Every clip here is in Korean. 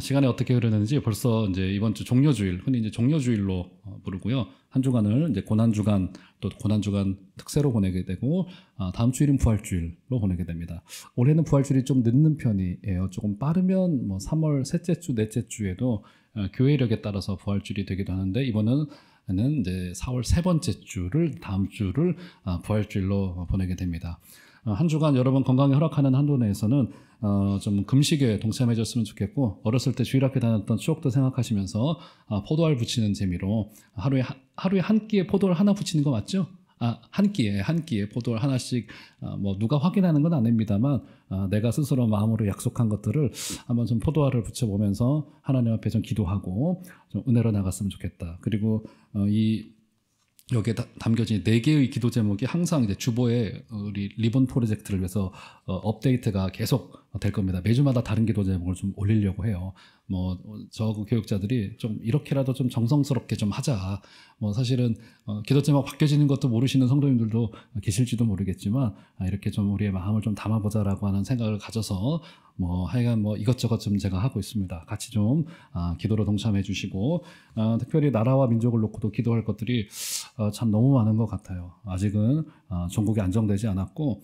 시간이 어떻게 흐르는지 벌써 이제 이번 주 종료주일, 흔히 이제 종료주일로 부르고요. 한 주간을 이제 고난주간, 또 고난주간 특세로 보내게 되고, 다음 주일은 부활주일로 보내게 됩니다. 올해는 부활주일이 좀 늦는 편이에요. 조금 빠르면 뭐 3월 셋째 주, 넷째 주에도 교회 이력에 따라서 부활주일이 되기도 하는데, 이번은 이제 4월 세 번째 주를, 다음 주를 부활주일로 보내게 됩니다. 한 주간 여러분 건강이 허락하는 한도 내에서는 좀 금식에 동참해줬으면 좋겠고, 어렸을 때 주일학교 다녔던 추억도 생각하시면서 포도알 붙이는 재미로 하루에 한 끼에 포도알 하나 붙이는 거 맞죠? 한 끼에 포도알 하나씩, 뭐 누가 확인하는 건 아닙니다만, 내가 스스로 마음으로 약속한 것들을 한번 좀 포도알을 붙여보면서 하나님 앞에 좀 기도하고 좀 은혜로 나갔으면 좋겠다. 그리고 여기에 담겨진 4개의 기도 제목이 항상 이제 주보에 우리 리본 프로젝트를 위해서 업데이트가 계속 될 겁니다. 매주마다 다른 기도 제목을 좀 올리려고 해요. 뭐 저 교육자들이 좀 이렇게라도 좀 정성스럽게 좀 하자. 뭐 사실은 기도 제목 바뀌어지는 것도 모르시는 성도님들도 계실지도 모르겠지만, 이렇게 좀 우리의 마음을 좀 담아보자라고 하는 생각을 가져서 뭐 하여간 뭐 이것저것 좀 제가 하고 있습니다. 같이 좀 기도로 동참해 주시고, 특별히 나라와 민족을 놓고도 기도할 것들이 참 너무 많은 것 같아요. 아직은 전국이 안정되지 않았고,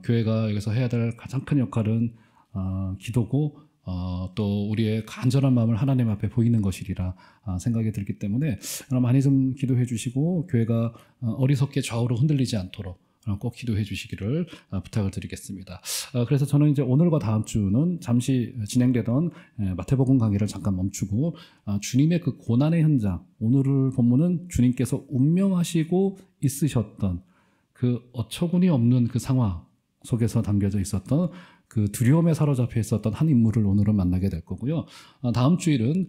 교회가 여기서 해야 될 가장 큰 역할은 기도고, 또 우리의 간절한 마음을 하나님 앞에 보이는 것이리라 생각이 들기 때문에 많이 좀 기도해 주시고, 교회가 어리석게 좌우로 흔들리지 않도록 꼭 기도해 주시기를 부탁을 드리겠습니다. 그래서 저는 이제 오늘과 다음 주는 잠시 진행되던 마태복음 강의를 잠깐 멈추고, 주님의 그 고난의 현장, 오늘 본문은 주님께서 운명하시고 있으셨던 그 어처구니 없는 그 상황 속에서 담겨져 있었던 그 두려움에 사로잡혀 있었던 한 인물을 오늘은 만나게 될 거고요. 다음 주일은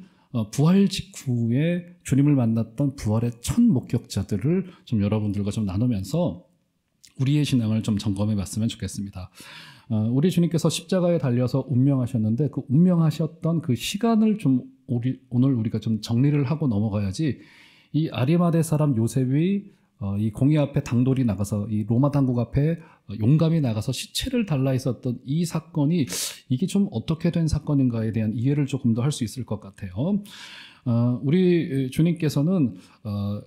부활 직후에 주님을 만났던 부활의 첫 목격자들을 좀 여러분들과 좀 나누면서 우리의 신앙을 좀 점검해 봤으면 좋겠습니다. 우리 주님께서 십자가에 달려서 운명하셨는데, 그 운명하셨던 그 시간을 좀 오늘 우리가 좀 정리를 하고 넘어가야지, 이 아리마대 사람 요셉이 이 공의 앞에 당돌이 나가서, 이 로마 당국 앞에 용감히 나가서 시체를 달라 있었던 이 사건이 이게 좀 어떻게 된 사건인가에 대한 이해를 조금 더 할 수 있을 것 같아요. 우리 주님께서는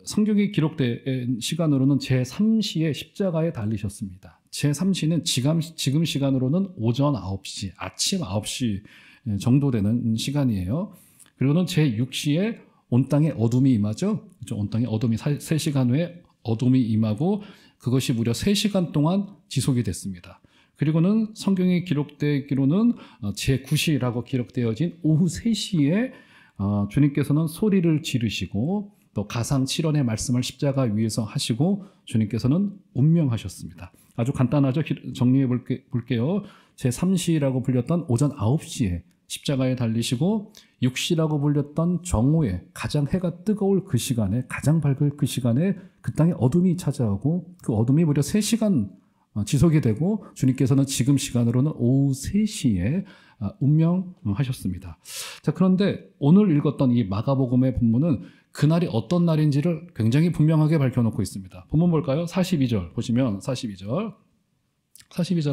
성경이 기록된 시간으로는 제3시에 십자가에 달리셨습니다. 제3시는 지금 시간으로는 오전 9시, 아침 9시 정도 되는 시간이에요. 그리고는 제6시에 온 땅에 어둠이 임하죠. 온 땅에 어둠이 3시간 후에 어둠이 임하고, 그것이 무려 3시간 동안 지속이 됐습니다. 그리고는 성경에 기록되기로는 제9시라고 기록되어진 오후 3시에 주님께서는 소리를 지르시고, 또 가상 7원의 말씀을 십자가 위에서 하시고 주님께서는 운명하셨습니다. 아주 간단하죠. 정리해 볼게요. 제3시라고 불렸던 오전 9시에 십자가에 달리시고, 6시라고 불렸던 정오에 가장 해가 뜨거울 그 시간에, 가장 밝을 그 시간에 그 땅에 어둠이 찾아오고, 그 어둠이 무려 3시간 지속이 되고, 주님께서는 지금 시간으로는 오후 3시에 운명하셨습니다. 자, 그런데 오늘 읽었던 이 마가복음의 본문은 그날이 어떤 날인지를 굉장히 분명하게 밝혀놓고 있습니다. 본문 볼까요? 42절 보시면 42절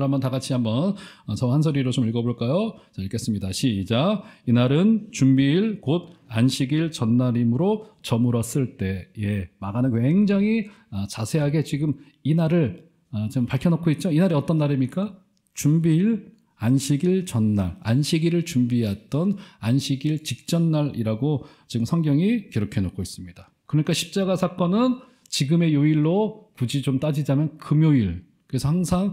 한번 다 같이 한번 저 한 소리로 좀 읽어볼까요? 자, 읽겠습니다. 시작. 이날은 준비일 곧 안식일 전날이므로 저물었을 때에, 마가는 굉장히 자세하게 지금 이날을 지금 밝혀놓고 있죠. 이날이 어떤 날입니까? 준비일, 안식일 전날, 안식일을 준비했던 안식일 직전날이라고 지금 성경이 기록해 놓고 있습니다. 그러니까 십자가 사건은 지금의 요일로 굳이 좀 따지자면 금요일. 그래서 항상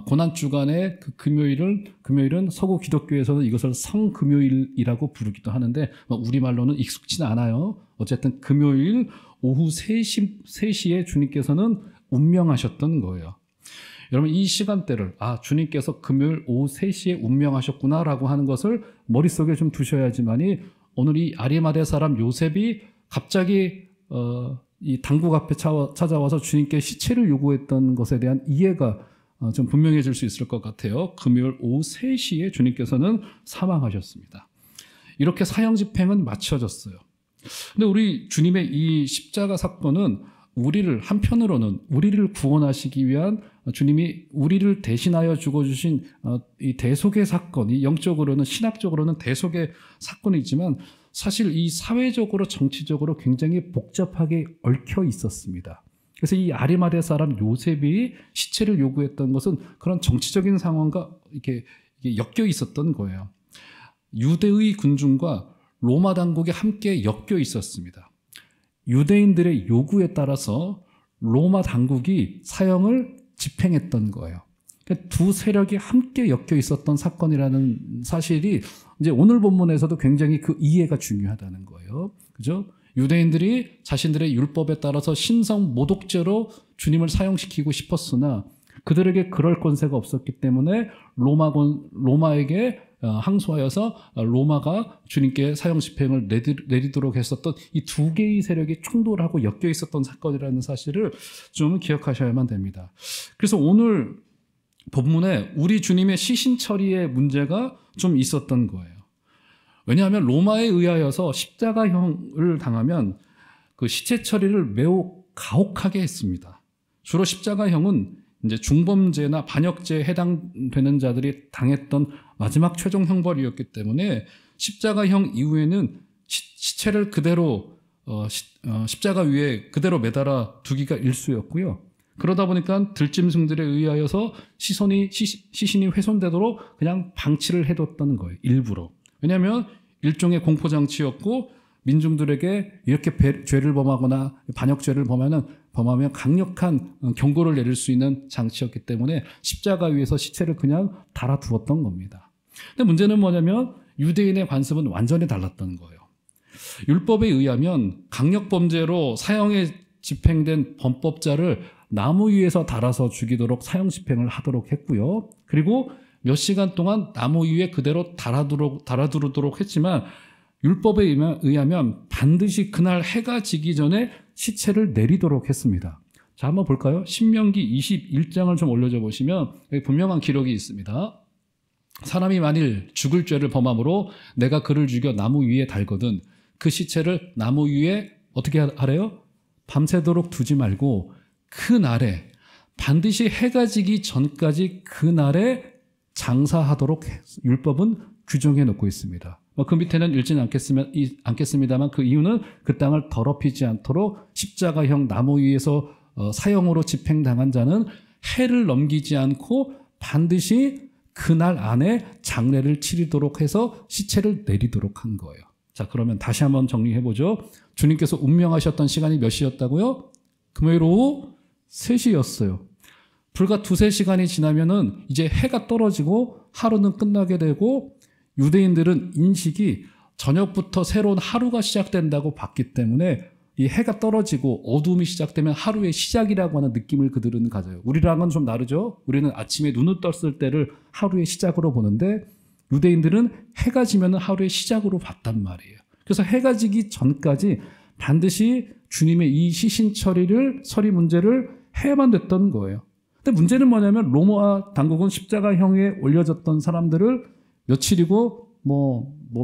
고난주간의 그 금요일은 서구 기독교에서는 이것을 성금요일이라고 부르기도 하는데, 우리말로는 익숙치는 않아요. 어쨌든 금요일 오후 3시에 주님께서는 운명하셨던 거예요. 여러분, 이 시간대를 주님께서 금요일 오후 3시에 운명하셨구나라고 하는 것을 머릿속에 좀 두셔야지만이, 오늘 이 아리마대 사람 요셉이 갑자기 이 당국 앞에 찾아와서 주님께 시체를 요구했던 것에 대한 이해가 좀 분명해질 수 있을 것 같아요. 금요일 오후 3시에 주님께서는 사망하셨습니다. 이렇게 사형 집행은 마쳐졌어요. 근데 우리 주님의 이 십자가 사건은 한편으로는 우리를 구원하시기 위한 주님이 우리를 대신하여 죽어주신 이 대속의 사건이 영적으로는 신학적으로는 대속의 사건이지만 사실 이 사회적으로 정치적으로 굉장히 복잡하게 얽혀 있었습니다. 그래서 이 아리마대 사람 요셉이 시체를 요구했던 것은 그런 정치적인 상황과 이렇게 엮여 있었던 거예요. 유대의 군중과 로마 당국이 함께 엮여 있었습니다. 유대인들의 요구에 따라서 로마 당국이 사형을 집행했던 거예요. 그러니까 두 세력이 함께 엮여 있었던 사건이라는 사실이 이제 오늘 본문에서도 굉장히 그 이해가 중요하다는 거예요. 그죠? 유대인들이 자신들의 율법에 따라서 신성 모독죄로 주님을 사형시키고 싶었으나 그들에게 그럴 권세가 없었기 때문에 로마에게 항소하여서 로마가 주님께 사형 집행을 내리도록 했었던 이 두 개의 세력이 충돌하고 엮여 있었던 사건이라는 사실을 좀 기억하셔야만 됩니다. 그래서 오늘 본문에 우리 주님의 시신 처리의 문제가 좀 있었던 거예요. 왜냐하면 로마에 의하여서 십자가형을 당하면 그 시체 처리를 매우 가혹하게 했습니다. 주로 십자가형은 이제 중범죄나 반역죄에 해당되는 자들이 당했던 마지막 최종 형벌이었기 때문에 십자가형 이후에는 시체를 그대로 십자가 위에 그대로 매달아 두기가 일쑤였고요. 그러다 보니까 들짐승들에 의하여서 시신이 훼손되도록 그냥 방치를 해뒀던 거예요. 일부러. 왜냐하면 일종의 공포장치였고 민중들에게 이렇게 죄를 범하거나 반역죄를 범하면 강력한 경고를 내릴 수 있는 장치였기 때문에 십자가 위에서 시체를 그냥 달아두었던 겁니다. 근데 문제는 뭐냐면 유대인의 관습은 완전히 달랐던 거예요. 율법에 의하면 강력범죄로 사형에 집행된 범법자를 나무 위에서 달아서 죽이도록 사형 집행을 하도록 했고요. 그리고 몇 시간 동안 나무 위에 그대로 달아두도록 했지만 율법에 의하면 반드시 그날 해가 지기 전에 시체를 내리도록 했습니다. 자, 한번 볼까요? 신명기 21장을 좀 올려줘 보시면 여기 분명한 기록이 있습니다. 사람이 만일 죽을 죄를 범함으로 내가 그를 죽여 나무 위에 달거든 그 시체를 나무 위에 어떻게 하래요? 밤새도록 두지 말고 그날에 반드시 해가 지기 전까지 그날에 장사하도록 율법은 규정해 놓고 있습니다. 그 밑에는 읽지는 않겠습니다만 그 이유는 그 땅을 더럽히지 않도록 십자가형 나무 위에서 사형으로 집행당한 자는 해를 넘기지 않고 반드시 그날 안에 장례를 치르도록 해서 시체를 내리도록 한 거예요. 자, 그러면 다시 한번 정리해보죠. 주님께서 운명하셨던 시간이 몇 시였다고요? 금요일 오후 3시였어요. 불과 2-3시간이 지나면은 이제 해가 떨어지고 하루는 끝나게 되고 유대인들은 인식이 저녁부터 새로운 하루가 시작된다고 봤기 때문에 이 해가 떨어지고 어둠이 시작되면 하루의 시작이라고 하는 느낌을 그들은 가져요. 우리랑은 좀 다르죠. 우리는 아침에 눈을 떴을 때를 하루의 시작으로 보는데 유대인들은 해가 지면 하루의 시작으로 봤단 말이에요. 그래서 해가 지기 전까지 반드시 주님의 이 시신 처리 문제를 해야만 됐던 거예요. 근데 문제는 뭐냐면 로마 당국은 십자가형에 올려졌던 사람들을 며칠이고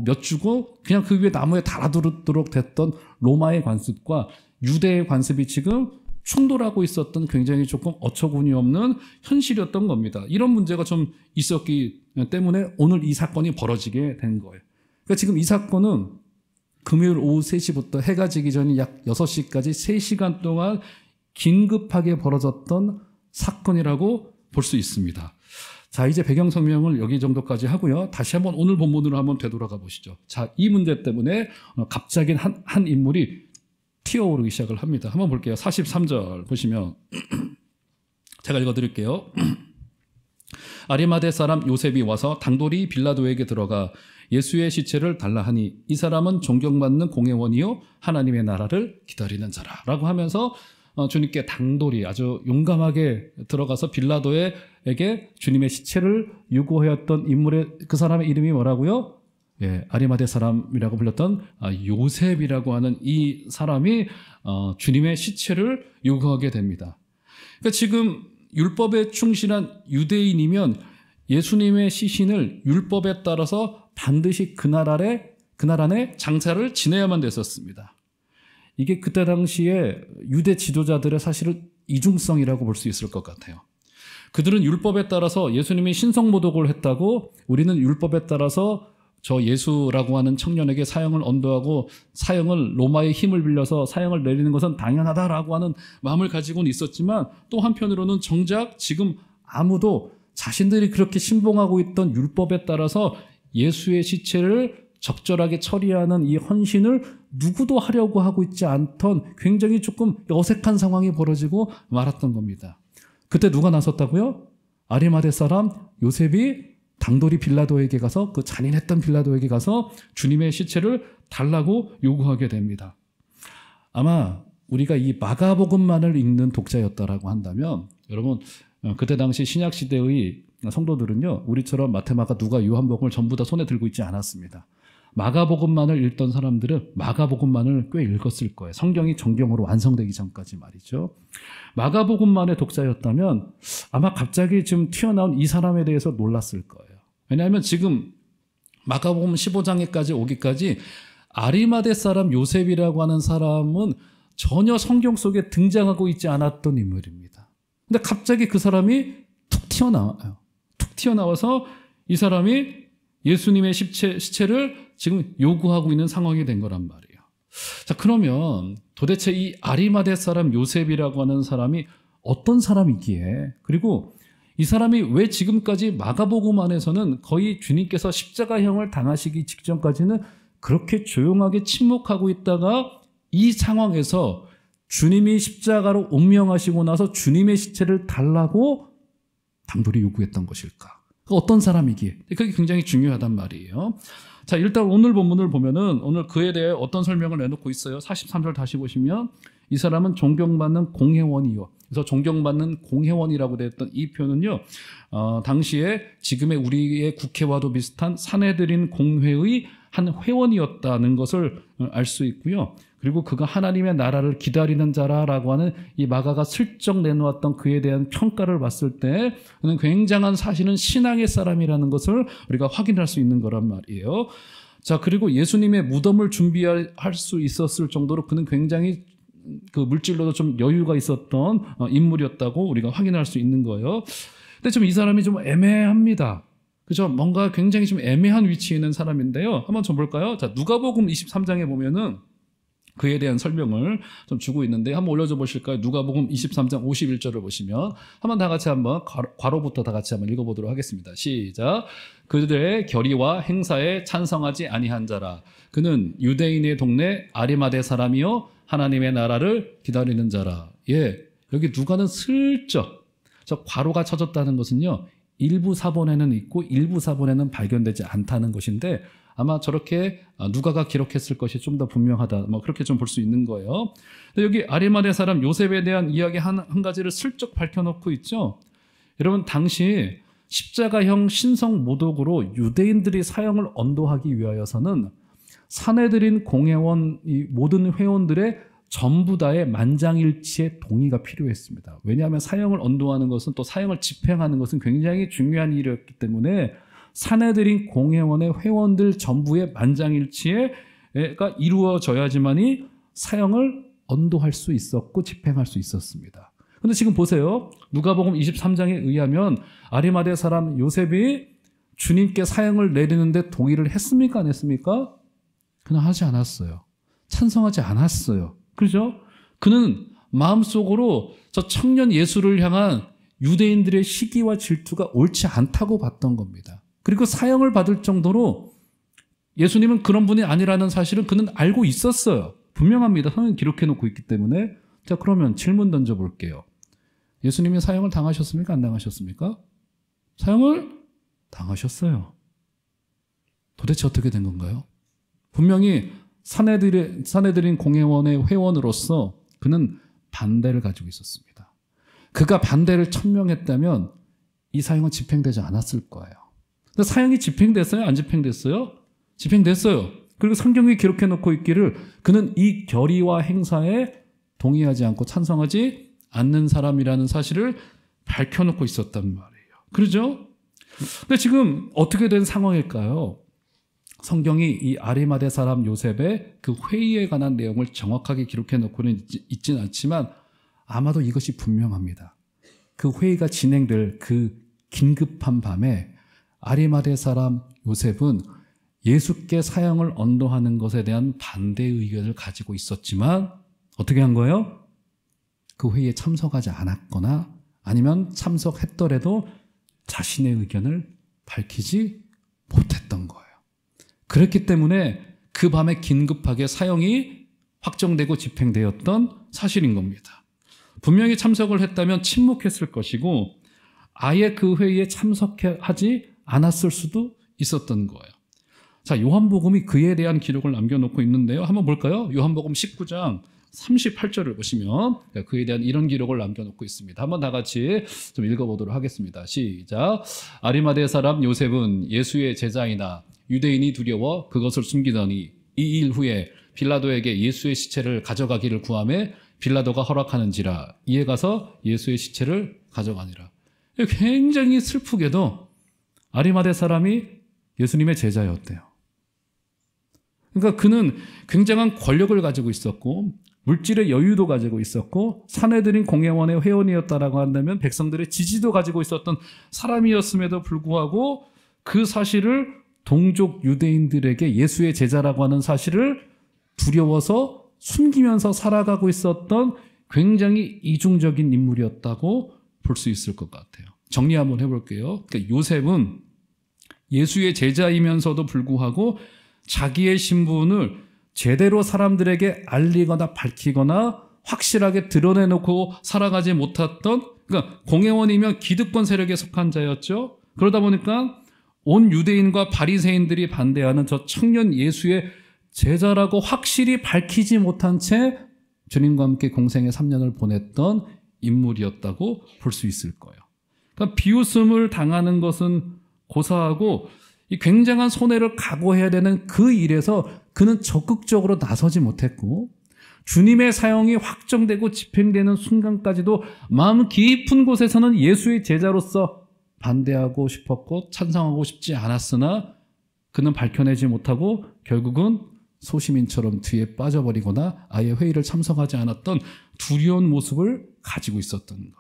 몇 주고 그냥 그 위에 나무에 달아두도록 됐던 로마의 관습과 유대의 관습이 지금 충돌하고 있었던 굉장히 조금 어처구니 없는 현실이었던 겁니다. 이런 문제가 좀 있었기 때문에 오늘 이 사건이 벌어지게 된 거예요. 그러니까 지금 이 사건은 금요일 오후 3시부터 해가 지기 전인 약 6시까지 3시간 동안 긴급하게 벌어졌던 사건이라고 볼 수 있습니다. 자, 이제 배경 설명을 여기 정도까지 하고요. 다시 한번 오늘 본문으로 한번 되돌아가 보시죠. 자, 이 문제 때문에 갑자기 한 인물이 튀어오르기 시작을 합니다. 한번 볼게요. 43절 보시면 제가 읽어드릴게요. 아리마대 사람 요셉이 와서 당돌이 빌라도에게 들어가 예수의 시체를 달라 하니 이 사람은 존경받는 공회원이요 하나님의 나라를 기다리는 자라 라고 하면서 주님께 당돌이 아주 용감하게 들어가서 빌라도에게 주님의 시체를 요구하였던 인물의 그 사람의 이름이 뭐라고요? 예, 아리마대 사람이라고 불렸던 요셉이라고 하는 이 사람이 주님의 시체를 요구하게 됩니다. 그러니까 지금 율법에 충실한 유대인이면 예수님의 시신을 율법에 따라서 반드시 그날 안에 장사를 지내야만 됐었습니다. 이게 그때 당시에 유대 지도자들의 사실은 이중성이라고 볼 수 있을 것 같아요. 그들은 율법에 따라서 예수님이 신성모독을 했다고 우리는 율법에 따라서 저 예수라고 하는 청년에게 사형을 언도하고 사형을 로마의 힘을 빌려서 사형을 내리는 것은 당연하다라고 하는 마음을 가지고는 있었지만 또 한편으로는 정작 지금 아무도 자신들이 그렇게 신봉하고 있던 율법에 따라서 예수의 시체를 적절하게 처리하는 이 헌신을 누구도 하려고 하고 있지 않던 굉장히 조금 어색한 상황이 벌어지고 말았던 겁니다. 그때 누가 나섰다고요? 아리마대 사람 요셉이 당돌이 빌라도에게 가서 그 잔인했던 빌라도에게 가서 주님의 시체를 달라고 요구하게 됩니다. 아마 우리가 이 마가복음만을 읽는 독자였다라고 한다면 여러분 그때 당시 신약 시대의 성도들은요 우리처럼 마테마가 누가 요한복음을 전부 다 손에 들고 있지 않았습니다. 마가복음만을 읽던 사람들은 마가복음만을 꽤 읽었을 거예요. 성경이 정경으로 완성되기 전까지 말이죠. 마가복음만의 독자였다면 아마 갑자기 지금 튀어나온 이 사람에 대해서 놀랐을 거예요. 왜냐하면 지금 마가복음 15장에까지 오기까지 아리마대 사람 요셉이라고 하는 사람은 전혀 성경 속에 등장하고 있지 않았던 인물입니다. 근데 갑자기 그 사람이 툭 튀어나와요. 툭 튀어나와서 이 사람이 예수님의 시체를 지금 요구하고 있는 상황이 된 거란 말이에요. 자, 그러면 도대체 이 아리마대 사람 요셉이라고 하는 사람이 어떤 사람이기에, 그리고 이 사람이 왜 지금까지 마가복음 안에서는 거의 주님께서 십자가형을 당하시기 직전까지는 그렇게 조용하게 침묵하고 있다가 이 상황에서 주님이 십자가로 운명하시고 나서 주님의 시체를 달라고 당돌이 요구했던 것일까? 어떤 사람이기에? 그게 굉장히 중요하단 말이에요. 자, 일단 오늘 본문을 보면은 오늘 그에 대해 어떤 설명을 내놓고 있어요. 43절 다시 보시면 이 사람은 존경받는 공회원이요. 그래서 존경받는 공회원이라고 되었던 이 표현은요, 당시에 지금의 우리의 국회와도 비슷한 사내들인 공회의 한 회원이었다는 것을 알 수 있고요. 그리고 그가 하나님의 나라를 기다리는 자라라고 하는 이 마가가 슬쩍 내놓았던 그에 대한 평가를 봤을 때 그는 굉장한 사실은 신앙의 사람이라는 것을 우리가 확인할 수 있는 거란 말이에요. 자, 그리고 예수님의 무덤을 준비할 수 있었을 정도로 그는 굉장히 그 물질로도 좀 여유가 있었던 인물이었다고 우리가 확인할 수 있는 거예요. 근데 좀 이 사람이 좀 애매합니다. 그죠? 뭔가 굉장히 좀 애매한 위치에 있는 사람인데요. 한번 좀 볼까요? 자, 누가복음 23장에 보면은 그에 대한 설명을 좀 주고 있는데 한번 올려줘 보실까요? 누가복음 23장 51절을 보시면 한번 다 같이 한번 괄호부터 다 같이 한번 읽어보도록 하겠습니다. 시작. 그들의 결의와 행사에 찬성하지 아니한 자라. 그는 유대인의 동네 아리마대 사람이요 하나님의 나라를 기다리는 자라. 예, 여기 누가는 슬쩍 저 괄호가 쳐졌다는 것은요 일부 사본에는 있고 일부 사본에는 발견되지 않다는 것인데 아마 저렇게 누가가 기록했을 것이 좀 더 분명하다. 뭐 그렇게 좀 볼 수 있는 거예요. 여기 아리마대 사람 요셉에 대한 이야기 한 가지를 슬쩍 밝혀놓고 있죠. 여러분 당시 십자가형 신성 모독으로 유대인들이 사형을 언도하기 위하여서는 사내들인 공회원 이 모든 회원들의 전부 다의 만장일치의 동의가 필요했습니다. 왜냐하면 사형을 언도하는 것은 또 사형을 집행하는 것은 굉장히 중요한 일이었기 때문에 사내들인 공회원의 회원들 전부의 만장일치가 이루어져야지만이 사형을 언도할 수 있었고 집행할 수 있었습니다. 그런데 지금 보세요. 누가복음 23장에 의하면 아리마대 사람 요셉이 주님께 사형을 내리는데 동의를 했습니까? 안 했습니까? 그는 하지 않았어요. 찬성하지 않았어요. 그렇죠? 그는 마음속으로 저 청년 예수를 향한 유대인들의 시기와 질투가 옳지 않다고 봤던 겁니다. 그리고 사형을 받을 정도로 예수님은 그런 분이 아니라는 사실은 그는 알고 있었어요. 분명합니다. 성경 기록해 놓고 있기 때문에. 자, 그러면 질문 던져볼게요. 예수님이 사형을 당하셨습니까? 안 당하셨습니까? 사형을 당하셨어요. 도대체 어떻게 된 건가요? 분명히 사내들인 공회원의 회원으로서 그는 반대를 가지고 있었습니다. 그가 반대를 천명했다면 이 사형은 집행되지 않았을 거예요. 근데 사형이 집행됐어요? 안 집행됐어요? 집행됐어요. 그리고 성경에 기록해 놓고 있기를 그는 이 결의와 행사에 동의하지 않고 찬성하지 않는 사람이라는 사실을 밝혀놓고 있었단 말이에요. 그렇죠? 근데 지금 어떻게 된 상황일까요? 성경이 이 아리마대 사람 요셉의 그 회의에 관한 내용을 정확하게 기록해 놓고는 있지는 않지만 아마도 이것이 분명합니다. 그 회의가 진행될 그 긴급한 밤에 아리마대 사람 요셉은 예수께 사형을 언도하는 것에 대한 반대 의견을 가지고 있었지만 어떻게 한 거예요? 그 회의에 참석하지 않았거나 아니면 참석했더라도 자신의 의견을 밝히지 못했던 거예요. 그렇기 때문에 그 밤에 긴급하게 사형이 확정되고 집행되었던 사실인 겁니다. 분명히 참석을 했다면 침묵했을 것이고 아예 그 회의에 참석하지 않았을 수도 있었던 거예요. 자, 요한복음이 그에 대한 기록을 남겨놓고 있는데요. 한번 볼까요? 요한복음 19장 38절을 보시면 그에 대한 이런 기록을 남겨놓고 있습니다. 한번 다 같이 좀 읽어보도록 하겠습니다. 시작. 아리마대 사람 요셉은 예수의 제자이나 유대인이 두려워 그것을 숨기더니 이 일 후에 빌라도에게 예수의 시체를 가져가기를 구하매 빌라도가 허락하는지라 이에 가서 예수의 시체를 가져가니라. 굉장히 슬프게도 아리마대 사람이 예수님의 제자였대요. 그러니까 그는 굉장한 권력을 가지고 있었고 물질의 여유도 가지고 있었고 사내들인 공회원의 회원이었다라고 한다면 백성들의 지지도 가지고 있었던 사람이었음에도 불구하고 그 사실을 동족 유대인들에게 예수의 제자라고 하는 사실을 두려워서 숨기면서 살아가고 있었던 굉장히 이중적인 인물이었다고 볼 수 있을 것 같아요. 정리 한번 해볼게요. 그러니까 요셉은 예수의 제자이면서도 불구하고 자기의 신분을 제대로 사람들에게 알리거나 밝히거나 확실하게 드러내놓고 살아가지 못했던, 그러니까 공회원이면 기득권 세력에 속한 자였죠. 그러다 보니까 온 유대인과 바리새인들이 반대하는 저 청년 예수의 제자라고 확실히 밝히지 못한 채 주님과 함께 공생의 3년을 보냈던 인물이었다고 볼 수 있을 거예요. 그러니까 비웃음을 당하는 것은 고사하고 이 굉장한 손해를 각오해야 되는 그 일에서 그는 적극적으로 나서지 못했고 주님의 사형이 확정되고 집행되는 순간까지도 마음 깊은 곳에서는 예수의 제자로서 반대하고 싶었고 찬성하고 싶지 않았으나 그는 밝혀내지 못하고 결국은 소시민처럼 뒤에 빠져버리거나 아예 회의를 참석하지 않았던 두려운 모습을 가지고 있었던 거예요.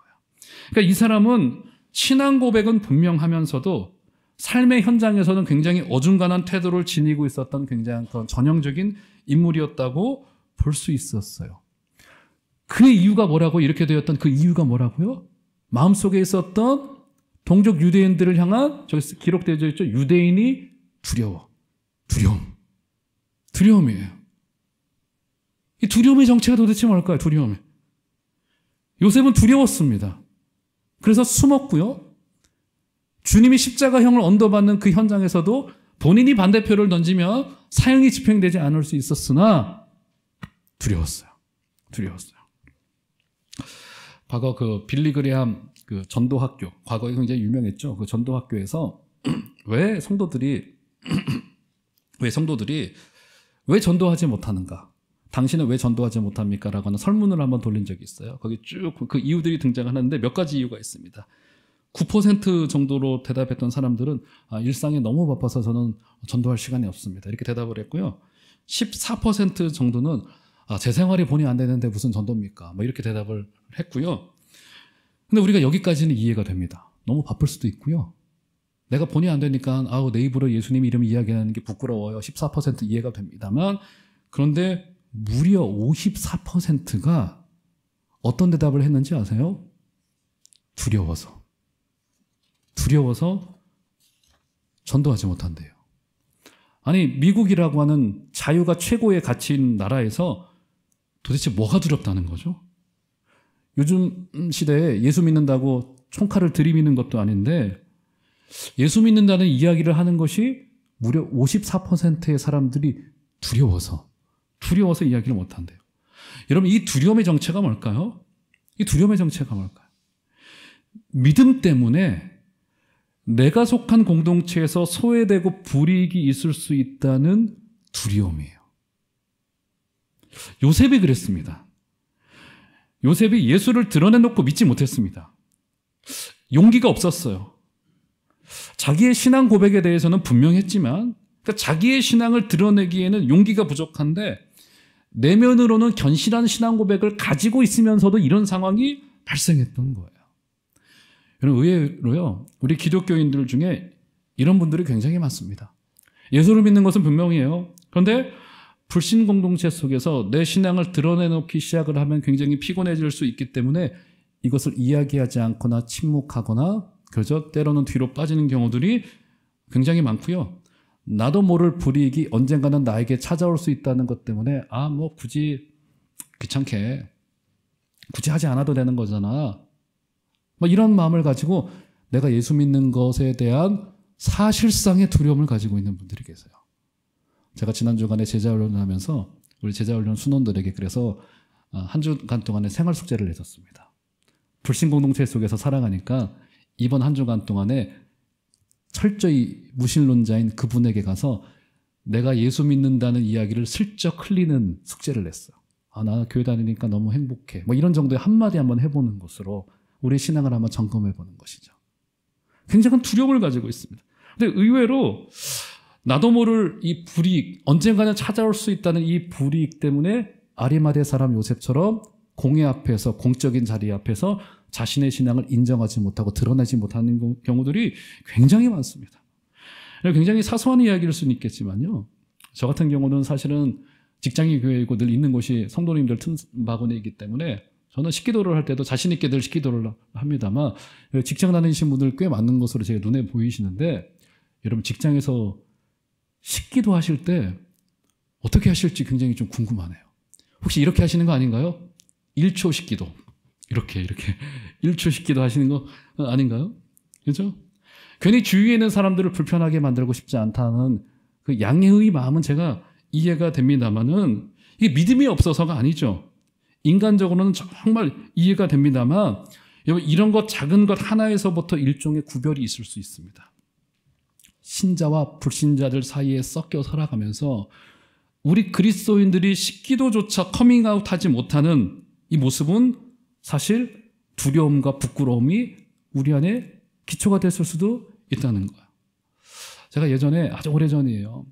그러니까 이 사람은 신앙 고백은 분명하면서도 삶의 현장에서는 굉장히 어중간한 태도를 지니고 있었던 굉장히 그런 전형적인 인물이었다고 볼 수 있었어요. 그 이유가 뭐라고 이렇게 되었던 그 이유가 뭐라고요? 마음속에 있었던 동족 유대인들을 향한 저기 기록되어 있죠. 유대인이 두려움이에요. 이 두려움의 정체가 도대체 뭘까요? 두려움이. 요셉은 두려웠습니다. 그래서 숨었고요. 주님이 십자가형을 언도받는 그 현장에서도 본인이 반대표를 던지면 사형이 집행되지 않을 수 있었으나 두려웠어요. 과거 그 빌리그레함 그 전도학교, 과거에 굉장히 유명했죠. 그 전도학교에서 왜 성도들이 왜 전도하지 못하는가? 당신은 왜 전도하지 못합니까? 라고 하는 설문을 한번 돌린 적이 있어요. 거기 쭉 그 이유들이 등장하는데 몇 가지 이유가 있습니다. 9% 정도로 대답했던 사람들은 일상에 너무 바빠서 저는 전도할 시간이 없습니다. 이렇게 대답을 했고요. 14% 정도는 제 생활이 본의 안 되는데 무슨 전도입니까? 뭐 이렇게 대답을 했고요. 근데 우리가 여기까지는 이해가 됩니다. 너무 바쁠 수도 있고요. 내가 본의 안 되니까 내 입으로 예수님 이름 이야기하는 게 부끄러워요. 14% 이해가 됩니다만 그런데 무려 54%가 어떤 대답을 했는지 아세요? 두려워서 전도하지 못한대요. 아니 미국이라고 하는 자유가 최고의 가치인 나라에서 도대체 뭐가 두렵다는 거죠? 요즘 시대에 예수 믿는다고 총칼을 들이미는 것도 아닌데 예수 믿는다는 이야기를 하는 것이 무려 54%의 사람들이 두려워서 이야기를 못한대요. 여러분 이 두려움의 정체가 뭘까요? 믿음 때문에 내가 속한 공동체에서 소외되고 불이익이 있을 수 있다는 두려움이에요. 요셉이 그랬습니다. 요셉이 예수를 드러내놓고 믿지 못했습니다. 용기가 없었어요. 자기의 신앙 고백에 대해서는 분명했지만 그러니까 자기의 신앙을 드러내기에는 용기가 부족한데 내면으로는 견실한 신앙 고백을 가지고 있으면서도 이런 상황이 발생했던 거예요. 여러분, 의외로요, 우리 기독교인들 중에 이런 분들이 굉장히 많습니다. 예수를 믿는 것은 분명해요. 그런데 불신 공동체 속에서 내 신앙을 드러내놓기 시작을 하면 굉장히 피곤해질 수 있기 때문에 이것을 이야기하지 않거나 침묵하거나 그저 때로는 뒤로 빠지는 경우들이 굉장히 많고요. 나도 모를 불이익이 언젠가는 나에게 찾아올 수 있다는 것 때문에 뭐 굳이 귀찮게 굳이 하지 않아도 되는 거잖아. 이런 마음을 가지고 내가 예수 믿는 것에 대한 사실상의 두려움을 가지고 있는 분들이 계세요. 제가 지난 주간에 제자훈련을 하면서 우리 제자훈련 순원들에게 그래서 한 주간 동안에 생활 숙제를 내줬습니다. 불신 공동체 속에서 살아가니까 이번 한 주간 동안에 철저히 무신론자인 그분에게 가서 내가 예수 믿는다는 이야기를 슬쩍 흘리는 숙제를 냈어요. 나 교회 다니니까 너무 행복해. 이런 정도의 한마디 한번 해보는 것으로 우리 신앙을 한번 점검해보는 것이죠. 굉장한 두려움을 가지고 있습니다. 근데 의외로 나도 모를 이 불이익, 언젠가는 찾아올 수 있다는 이 불이익 때문에 아리마대 사람 요셉처럼 공회 앞에서, 공적인 자리 앞에서 자신의 신앙을 인정하지 못하고 드러내지 못하는 경우들이 굉장히 많습니다. 굉장히 사소한 이야기일 수는 있겠지만요. 저 같은 경우는 사실은 직장이 교회이고 늘 있는 곳이 성도님들 틈바구니이기 때문에 저는 식기도를 할 때도 자신 있게 늘 식기도를 합니다만 직장 다니신 분들 꽤 많은 것으로 제가 눈에 보이시는데 여러분 직장에서 식기도 하실 때 어떻게 하실지 굉장히 좀 궁금하네요. 혹시 이렇게 하시는 거 아닌가요? 1초 식기도. 이렇게 1초 식기도 하시는 거 아닌가요? 그렇죠? 괜히 주위에 있는 사람들을 불편하게 만들고 싶지 않다는 그 양해의 마음은 제가 이해가 됩니다만은 이게 믿음이 없어서가 아니죠. 인간적으로는 정말 이해가 됩니다만 이런 것 작은 것 하나에서부터 일종의 구별이 있을 수 있습니다. 신자와 불신자들 사이에 섞여 살아가면서 우리 그리스도인들이 식기도조차 커밍아웃하지 못하는 이 모습은 사실 두려움과 부끄러움이 우리 안에 기초가 됐을 수도 있다는 거예요. 제가 예전에 아주 오래전이에요.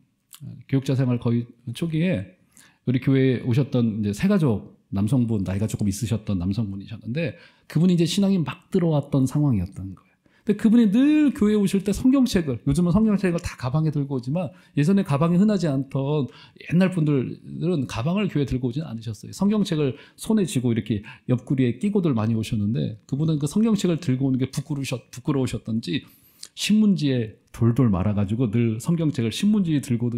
교육자 생활 거의 초기에 우리 교회에 오셨던 이제 새가족 남성분, 나이가 조금 있으셨던 남성분이셨는데 그분이 이제 신앙이 막 들어왔던 상황이었던 거예요. 근데 그분이 늘 교회에 오실 때 성경책을, 요즘은 성경책을 다 가방에 들고 오지만 예전에 가방에 흔하지 않던 옛날 분들은 가방을 교회에 들고 오지는 않으셨어요. 성경책을 손에 쥐고 이렇게 옆구리에 끼고들 많이 오셨는데 그분은 그 성경책을 들고 오는 게 부끄러우셨던지 신문지에 돌돌 말아가지고 늘 성경책을 신문지 들고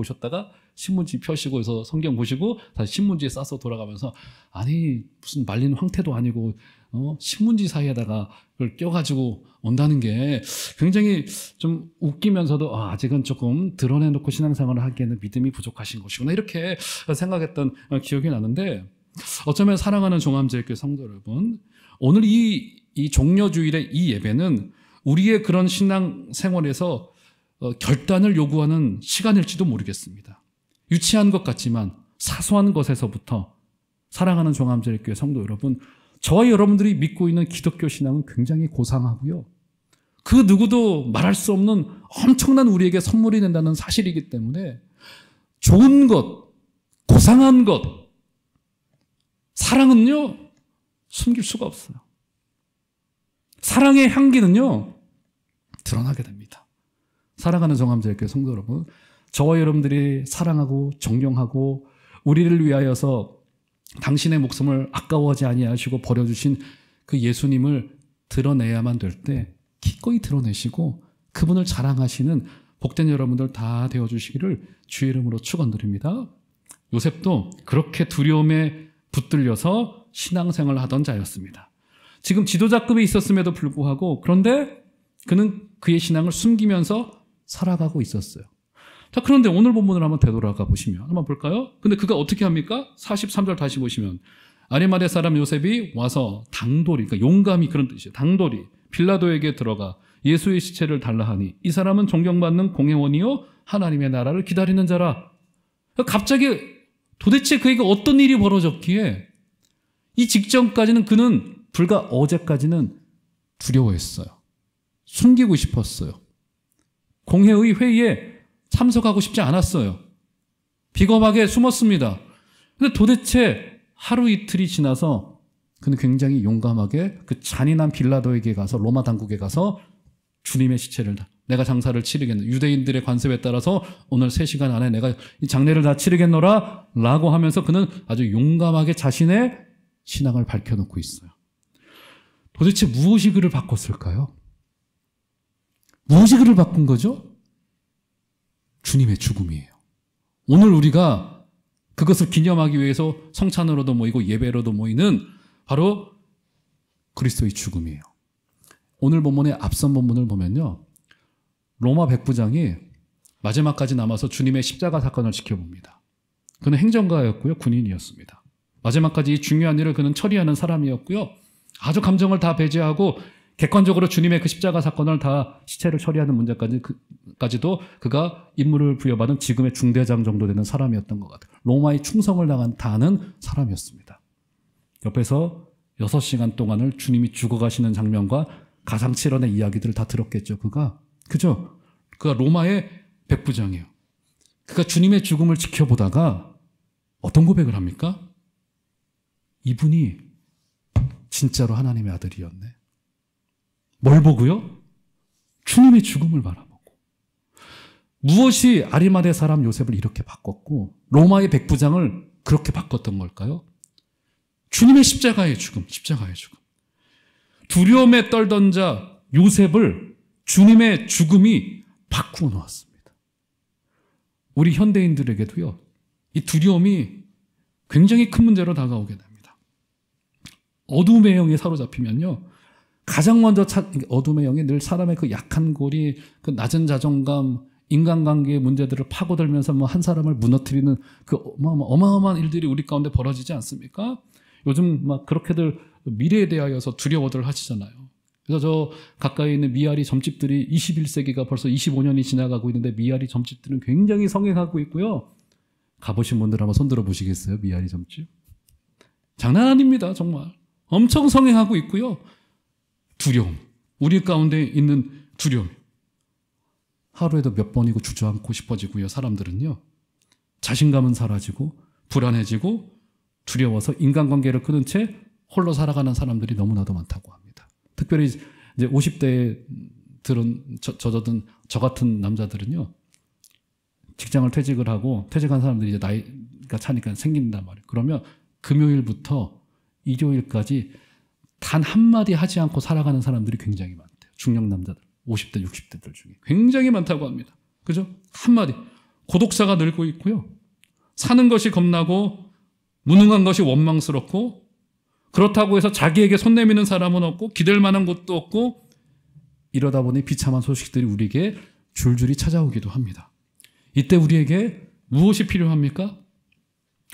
오셨다가 신문지 펴시고 해서 성경 보시고 다시 신문지에 싸서 돌아가면서 아니 무슨 말린 황태도 아니고 신문지 사이에다가 그걸 껴가지고 온다는 게 굉장히 좀 웃기면서도 아직은 조금 드러내놓고 신앙생활을 하기에는 믿음이 부족하신 것이구나 이렇게 생각했던 기억이 나는데 어쩌면 사랑하는 종암제일교회 성도 여러분, 오늘 이 종려주일의 이 예배는 우리의 그런 신앙생활에서 결단을 요구하는 시간일지도 모르겠습니다. 유치한 것 같지만 사소한 것에서부터 사랑하는 종암제일교회 성도 여러분, 저와 여러분들이 믿고 있는 기독교 신앙은 굉장히 고상하고요. 그 누구도 말할 수 없는 엄청난 우리에게 선물이 된다는 사실이기 때문에 좋은 것, 고상한 것, 사랑은요, 숨길 수가 없어요. 사랑의 향기는요, 드러나게 됩니다. 사랑하는 종암제일교회 성도 여러분, 저와 여러분들이 사랑하고 존경하고 우리를 위하여서 당신의 목숨을 아까워하지 아니하시고 버려주신 그 예수님을 드러내야만 될 때 기꺼이 드러내시고 그분을 자랑하시는 복된 여러분들 다 되어주시기를 주의 이름으로 축원드립니다. 요셉도 그렇게 두려움에 붙들려서 신앙생활을 하던 자였습니다. 지금 지도자급에 있었음에도 불구하고 그런데 그는 그의 신앙을 숨기면서 살아가고 있었어요. 자, 그런데 오늘 본문을 한번 되돌아가 보시면 한번 볼까요? 근데 그가 어떻게 합니까? 43절 다시 보시면 아리마대 사람 요셉이 와서 당돌이, 그러니까 용감히 그런 뜻이에요. 당돌이 빌라도에게 들어가 예수의 시체를 달라 하니 이 사람은 존경받는 공회원이요 하나님의 나라를 기다리는 자라. 갑자기 도대체 그에게 어떤 일이 벌어졌기에 이 직전까지는 그는 불과 어제까지는 두려워했어요. 숨기고 싶었어요. 공회의 회의에 참석하고 싶지 않았어요. 비겁하게 숨었습니다. 근데 도대체 하루 이틀이 지나서 그는 굉장히 용감하게 그 잔인한 빌라도에게 가서 로마 당국에 가서 주님의 시체를 내가 장사를 치르겠노. 유대인들의 관습에 따라서 오늘 3시간 안에 내가 이 장례를 다 치르겠노라 라고 하면서 그는 아주 용감하게 자신의 신앙을 밝혀놓고 있어요. 도대체 무엇이 그를 바꿨을까요? 무엇이 그를 바꾼 거죠? 주님의 죽음이에요. 오늘 우리가 그것을 기념하기 위해서 성찬으로도 모이고 예배로도 모이는 바로 그리스도의 죽음이에요. 오늘 본문의 앞선 본문을 보면요, 로마 백부장이 마지막까지 남아서 주님의 십자가 사건을 지켜봅니다. 그는 행정가였고요, 군인이었습니다. 마지막까지 이 중요한 일을 그는 처리하는 사람이었고요, 아주 감정을 다 배제하고 객관적으로 주님의 그 십자가 사건을 다 시체를 처리하는 문제까지도 그가 임무를 부여받은 지금의 중대장 정도 되는 사람이었던 것 같아요. 로마의 충성을 다하는 사람이었습니다. 옆에서 6시간 동안을 주님이 죽어가시는 장면과 가상칠언의 이야기들을 다 들었겠죠. 그죠? 그가 로마의 백부장이에요. 그가 주님의 죽음을 지켜보다가 어떤 고백을 합니까? 이분이 진짜로 하나님의 아들이었네. 뭘 보고요? 주님의 죽음을 바라보고. 무엇이 아리마대 사람 요셉을 이렇게 바꿨고 로마의 백부장을 그렇게 바꿨던 걸까요? 주님의 십자가의 죽음. 두려움에 떨던 자 요셉을 주님의 죽음이 바꾸어 놓았습니다. 우리 현대인들에게도요, 이 두려움이 굉장히 큰 문제로 다가오게 됩니다. 어둠의 영에 사로잡히면요, 가장 먼저 어둠의 영이 늘 사람의 그 약한 고리, 그 낮은 자존감, 인간관계의 문제들을 파고들면서 한 사람을 무너뜨리는 그 어마어마한 일들이 우리 가운데 벌어지지 않습니까? 요즘 막 그렇게들 미래에 대하여서 두려워들 하시잖아요. 그래서 저 가까이 있는 미아리 점집들이 21세기가 벌써 25년이 지나가고 있는데 미아리 점집들은 굉장히 성행하고 있고요. 가보신 분들 한번 손들어 보시겠어요? 미아리 점집? 장난 아닙니다. 정말. 엄청 성행하고 있고요. 두려움. 우리 가운데 있는 두려움. 하루에도 몇 번이고 주저앉고 싶어지고요. 사람들은요. 자신감은 사라지고 불안해지고 두려워서 인간관계를 끊은 채 홀로 살아가는 사람들이 너무나도 많다고 합니다. 특별히 이제 50대에 들은 저 같은 남자들은요. 직장을 퇴직을 하고 퇴직한 사람들이 이제 나이가 차니까 생긴단 말이에요. 그러면 금요일부터 일요일까지 단 한마디 하지 않고 살아가는 사람들이 굉장히 많대요. 중년 남자들, 50대, 60대들 중에. 굉장히 많다고 합니다. 그죠? 한마디. 고독사가 늘고 있고요. 사는 것이 겁나고 무능한 것이 원망스럽고 그렇다고 해서 자기에게 손 내미는 사람은 없고 기댈 만한 곳도 없고 이러다 보니 비참한 소식들이 우리에게 줄줄이 찾아오기도 합니다. 이때 우리에게 무엇이 필요합니까?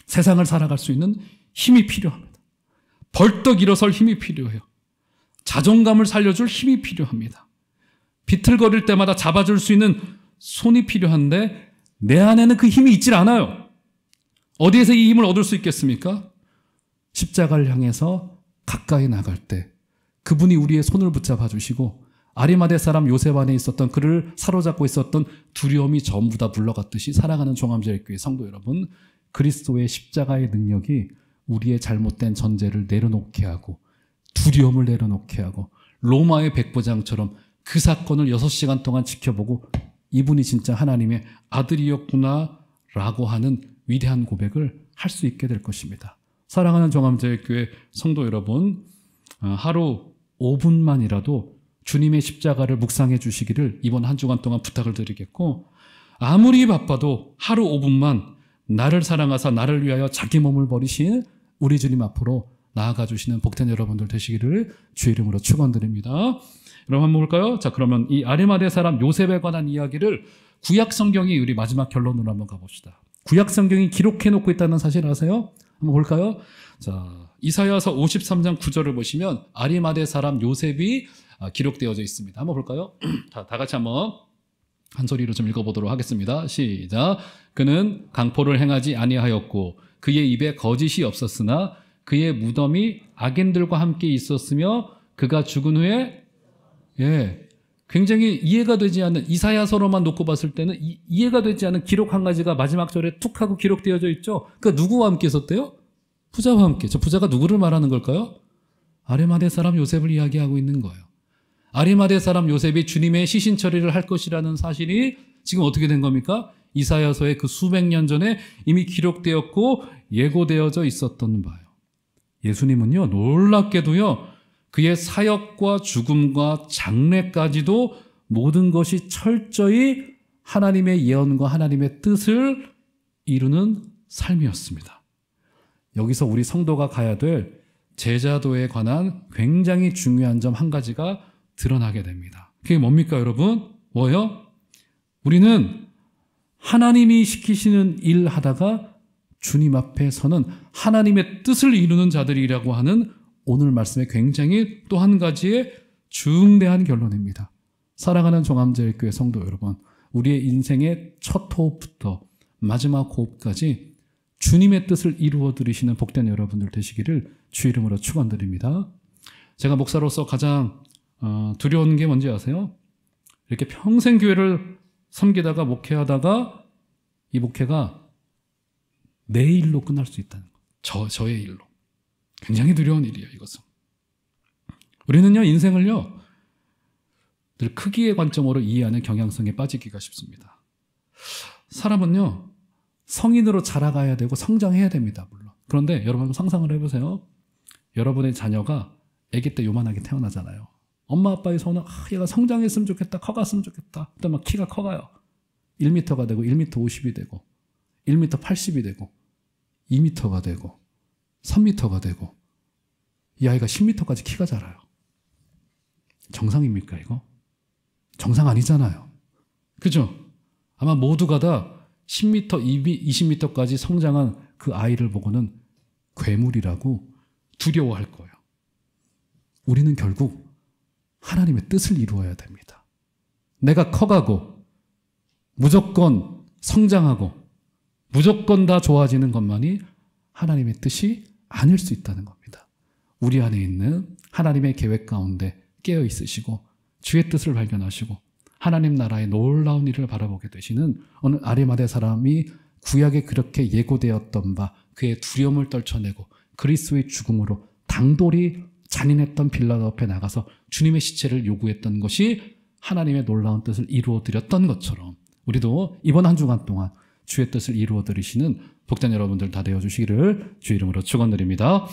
세상을 살아갈 수 있는 힘이 필요합니다. 벌떡 일어설 힘이 필요해요. 자존감을 살려줄 힘이 필요합니다. 비틀거릴 때마다 잡아줄 수 있는 손이 필요한데 내 안에는 그 힘이 있질 않아요. 어디에서 이 힘을 얻을 수 있겠습니까? 십자가를 향해서 가까이 나갈 때 그분이 우리의 손을 붙잡아 주시고 아리마대 사람 요셉 안에 있었던 그를 사로잡고 있었던 두려움이 전부 다 물러갔듯이 살아가는 종암제일교회 성도 여러분, 그리스도의 십자가의 능력이 우리의 잘못된 전제를 내려놓게 하고 두려움을 내려놓게 하고 로마의 백부장처럼 그 사건을 6시간 동안 지켜보고 이분이 진짜 하나님의 아들이었구나 라고 하는 위대한 고백을 할 수 있게 될 것입니다. 사랑하는 종암제일교회 성도 여러분, 하루 5분만이라도 주님의 십자가를 묵상해 주시기를 이번 한 주간 동안 부탁을 드리겠고, 아무리 바빠도 하루 5분만 나를 사랑하사 나를 위하여 자기 몸을 버리신 우리 주님 앞으로 나아가 주시는 복된 여러분들 되시기를 주의 이름으로 축원드립니다. 여러분 한번 볼까요? 자, 그러면 이 아리마대 사람 요셉에 관한 이야기를 구약 성경이 우리 마지막 결론으로 한번 가봅시다. 구약 성경이 기록해 놓고 있다는 사실 아세요? 한번 볼까요? 자, 이사야서 53장 9절을 보시면 아리마대 사람 요셉이 기록되어져 있습니다. 한번 볼까요? 자, 다 같이 한번 한 소리로 좀 읽어보도록 하겠습니다. 시작. 그는 강포를 행하지 아니하였고 그의 입에 거짓이 없었으나 그의 무덤이 악인들과 함께 있었으며 그가 죽은 후에 굉장히 이해가 되지 않는, 이사야서로만 놓고 봤을 때는 이해가 되지 않는 기록 한 가지가 마지막 절에 툭 하고 기록되어져 있죠. 그러니까 누구와 함께 있었대요? 부자와 함께. 저 부자가 누구를 말하는 걸까요? 아리마대 사람 요셉을 이야기하고 있는 거예요. 아리마대 사람 요셉이 주님의 시신 처리를 할 것이라는 사실이 지금 어떻게 된 겁니까? 이사야서의 그 수백 년 전에 이미 기록되었고 예고되어져 있었던 바예요. 예수님은요, 놀랍게도요, 그의 사역과 죽음과 장례까지도 모든 것이 철저히 하나님의 예언과 하나님의 뜻을 이루는 삶이었습니다. 여기서 우리 성도가 가야 될 제자도에 관한 굉장히 중요한 점 한 가지가 드러나게 됩니다. 그게 뭡니까, 여러분? 뭐요? 우리는 하나님이 시키시는 일 하다가 주님 앞에 서는 하나님의 뜻을 이루는 자들이라고 하는 오늘 말씀에 굉장히 또 한 가지의 중대한 결론입니다. 사랑하는 종암제일교회 성도 여러분, 우리의 인생의 첫 호흡부터 마지막 호흡까지 주님의 뜻을 이루어 드리시는 복된 여러분들 되시기를 주 이름으로 축원드립니다. 제가 목사로서 가장 두려운 게 뭔지 아세요? 이렇게 평생 교회를 섬기다가 목회하다가 이 목회가 내 일로 끝날 수 있다는 거. 저의 일로. 굉장히 두려운 일이에요, 이것은. 우리는요, 인생을요, 늘 크기의 관점으로 이해하는 경향성에 빠지기가 쉽습니다. 사람은요, 성인으로 자라가야 되고 성장해야 됩니다, 물론. 그런데 여러분 상상을 해보세요. 여러분의 자녀가 아기 때 요만하게 태어나잖아요. 엄마 아빠의 손은 얘가 성장했으면 좋겠다, 커갔으면 좋겠다. 그때 막 키가 커가요. 1m가 되고 1m 50이 되고 1m 80이 되고 2m가 되고 3m가 되고 이 아이가 10m까지 키가 자라요. 정상입니까, 이거? 정상 아니잖아요. 그죠? 아마 모두가 다 10m, 20m까지 성장한 그 아이를 보고는 괴물이라고 두려워할 거예요. 우리는 결국 하나님의 뜻을 이루어야 됩니다. 내가 커가고 무조건 성장하고 무조건 다 좋아지는 것만이 하나님의 뜻이 아닐 수 있다는 겁니다. 우리 안에 있는 하나님의 계획 가운데 깨어 있으시고 주의 뜻을 발견하시고 하나님 나라의 놀라운 일을 바라보게 되시는 어느 아리마대 사람이 구약에 그렇게 예고되었던 바 그의 두려움을 떨쳐내고 그리스도의 죽음으로 당돌이 잔인했던 빌라도 앞에 나가서 주님의 시체를 요구했던 것이 하나님의 놀라운 뜻을 이루어 드렸던 것처럼 우리도 이번 한 주간 동안 주의 뜻을 이루어 드리시는 복된 여러분들 다 되어 주시기를 주 이름으로 축원드립니다.